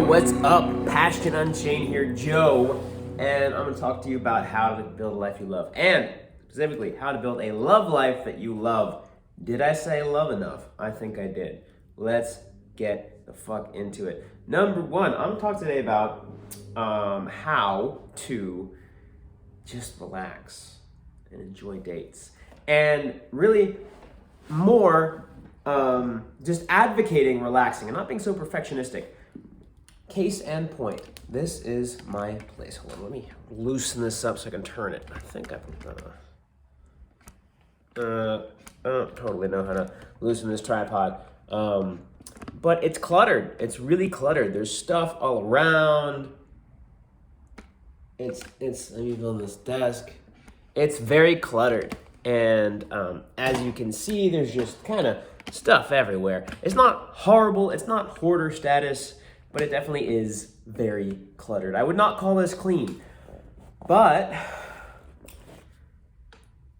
what's up? Passion Unchained here, Joe, and I'm going to talk to you about how to build a life you love, and specifically how to build a love life that you love. Did I say love enough? I think I did. Let's get the fuck into it. Number one, I'm going to talk today about how to just relax and enjoy dates, and really more just advocating relaxing and not being so perfectionistic. Case and point. This is my place. Hold on, let me loosen this up so I can turn it. I think I don't totally know how to loosen this tripod. But it's cluttered. It's really cluttered. There's stuff all around. It's let me build this desk. It's very cluttered. And as you can see, there's just kind of stuff everywhere. It's not horrible. It's not hoarder status, but it definitely is very cluttered. I would not call this clean, but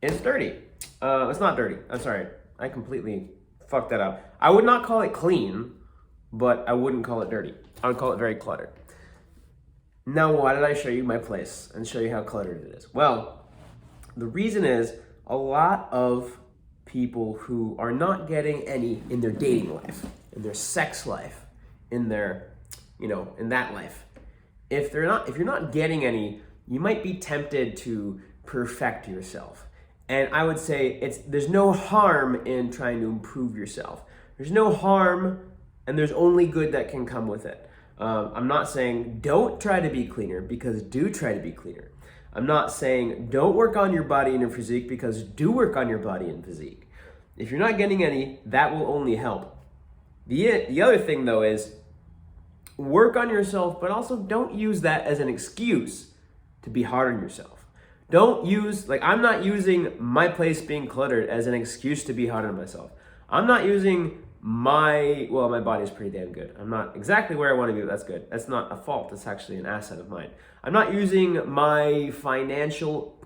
it's dirty. It's not dirty. I'm sorry. I completely fucked that up. I would not call it clean, but I wouldn't call it dirty. I would call it very cluttered. Now, why did I show you my place and show you how cluttered it is? Well, the reason is a lot of people who are not getting any in their dating life, in their sex life, in their, in that life. If you're not getting any, you might be tempted to perfect yourself. And I would say there's no harm in trying to improve yourself. There's no harm, and there's only good that can come with it. I'm not saying don't try to be cleaner, because do try to be cleaner. I'm not saying don't work on your body and your physique, because do work on your body and physique. If you're not getting any, that will only help. The other thing though is work on yourself, but also don't use that as an excuse to be hard on yourself. Don't use, I'm not using my place being cluttered as an excuse to be hard on myself. I'm not using my body's pretty damn good. I'm not exactly where I want to be, but that's good. That's not a fault. That's actually an asset of mine. I'm not using my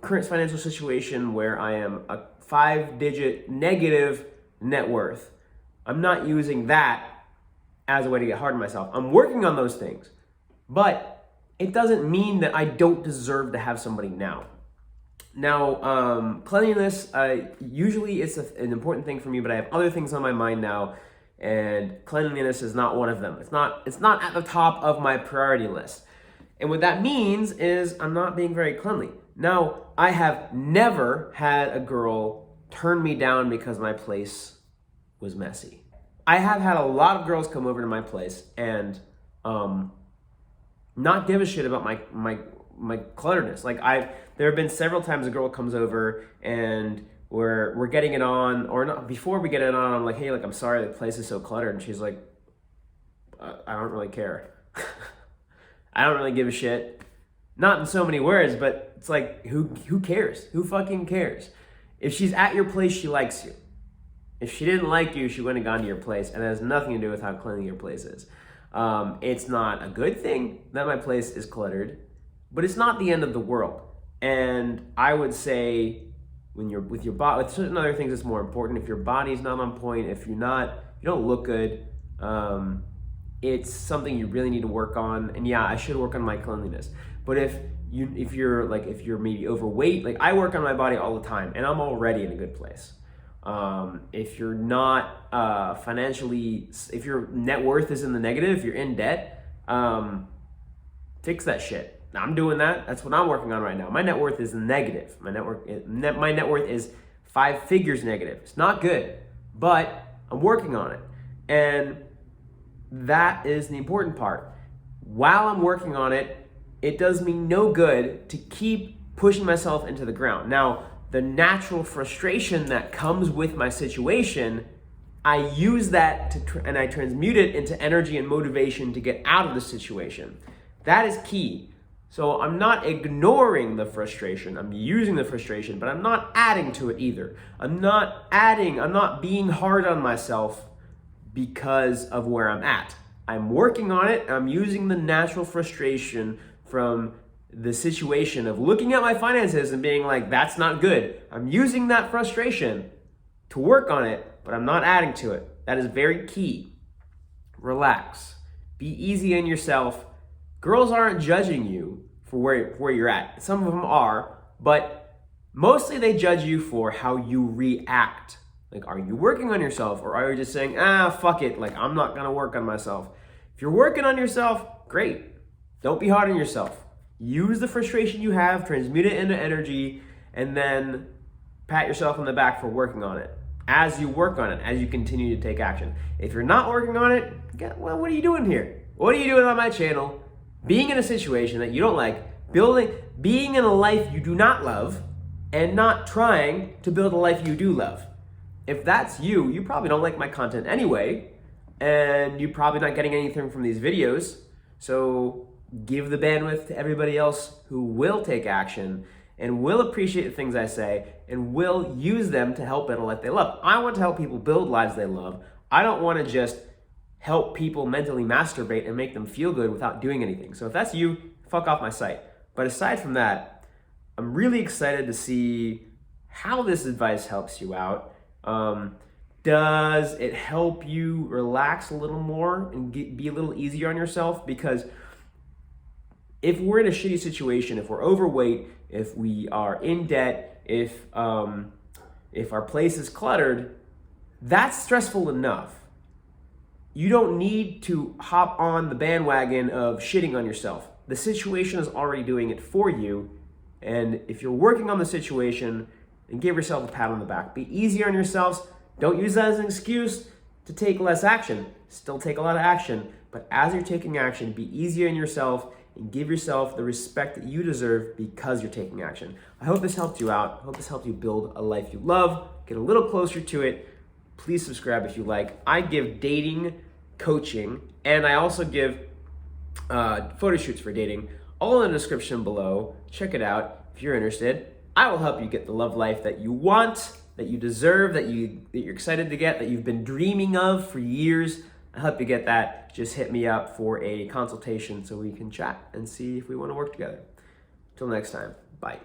current financial situation where I am a 5-digit negative net worth. I'm not using that as a way to get hard on myself. I'm working on those things, but it doesn't mean that I don't deserve to have somebody now. Now, cleanliness, usually it's an important thing for me, but I have other things on my mind now, and cleanliness is not one of them. It's not at the top of my priority list. And what that means is I'm not being very cleanly. Now, I have never had a girl turn me down because my place was messy. I have had a lot of girls come over to my place and not give a shit about my clutteredness. There have been several times a girl comes over and we're getting it on, or not, before we get it on, I'm like, hey, I'm sorry, the place is so cluttered. And she's like, I don't really care. I don't really give a shit. Not in so many words, but it's like, who cares? Who fucking cares? If she's at your place, she likes you. If she didn't like you, she wouldn't have gone to your place, and it has nothing to do with how clean your place is. It's not a good thing that my place is cluttered, but it's not the end of the world. And I would say when you're with your body, with certain other things, it's more important. If your body's not on point, if you don't look good, it's something you really need to work on. And yeah, I should work on my cleanliness. But if you're maybe overweight, I work on my body all the time, and I'm already in a good place. If you're not financially, if your net worth is in the negative, if you're in debt, fix that shit. I'm doing that. That's what I'm working on right now. My net worth is negative. My net worth is 5 figures negative. It's not good, but I'm working on it. And that is the important part. While I'm working on it, it does me no good to keep pushing myself into the ground. Now, the natural frustration that comes with my situation, I use that and I transmute it into energy and motivation to get out of the situation. That is key. So I'm not ignoring the frustration. I'm using the frustration, but I'm not adding to it either. I'm not being hard on myself because of where I'm at. I'm working on it. I'm using the natural frustration from the situation of looking at my finances and being like, that's not good. I'm using that frustration to work on it, but I'm not adding to it. That is very key. Relax Be easy on yourself. Girls aren't judging you for where you're at. Some of them are, but mostly they judge you for how you react. Like, are you working on yourself, or are you just saying, fuck it, like, I'm not gonna work on myself? If you're working on yourself, great. Don't be hard on yourself. Use the frustration you have, transmute it into energy, and then pat yourself on the back for working on it. As you work on it, as you continue to take action. If you're not working on it, well, what are you doing here? What are you doing on my channel? Being in a situation that you don't like, being in a life you do not love, and not trying to build a life you do love. If that's you, you probably don't like my content anyway, and you're probably not getting anything from these videos. So give the bandwidth to everybody else who will take action and will appreciate the things I say and will use them to help build a life they love. I want to help people build lives they love. I don't want to just help people mentally masturbate and make them feel good without doing anything. So if that's you, fuck off my site. But aside from that, I'm really excited to see how this advice helps you out. Does it help you relax a little more and be a little easier on yourself? Because if we're in a shitty situation, if we're overweight, if we are in debt, if our place is cluttered, that's stressful enough. You don't need to hop on the bandwagon of shitting on yourself. The situation is already doing it for you. And if you're working on the situation, then give yourself a pat on the back. Be easier on yourselves. Don't use that as an excuse to take less action. Still take a lot of action. But as you're taking action, be easier on yourself and give yourself the respect that you deserve because you're taking action. I hope this helped you out. I hope this helped you build a life you love, get a little closer to it. Please subscribe if you like. I give dating coaching, and I also give photo shoots for dating, all in the description below. Check it out if you're interested. I will help you get the love life that you want, that you deserve, that you're excited to get, that you've been dreaming of for years. I'll help you get that. Just hit me up for a consultation so we can chat and see if we want to work together. Till next time, bye.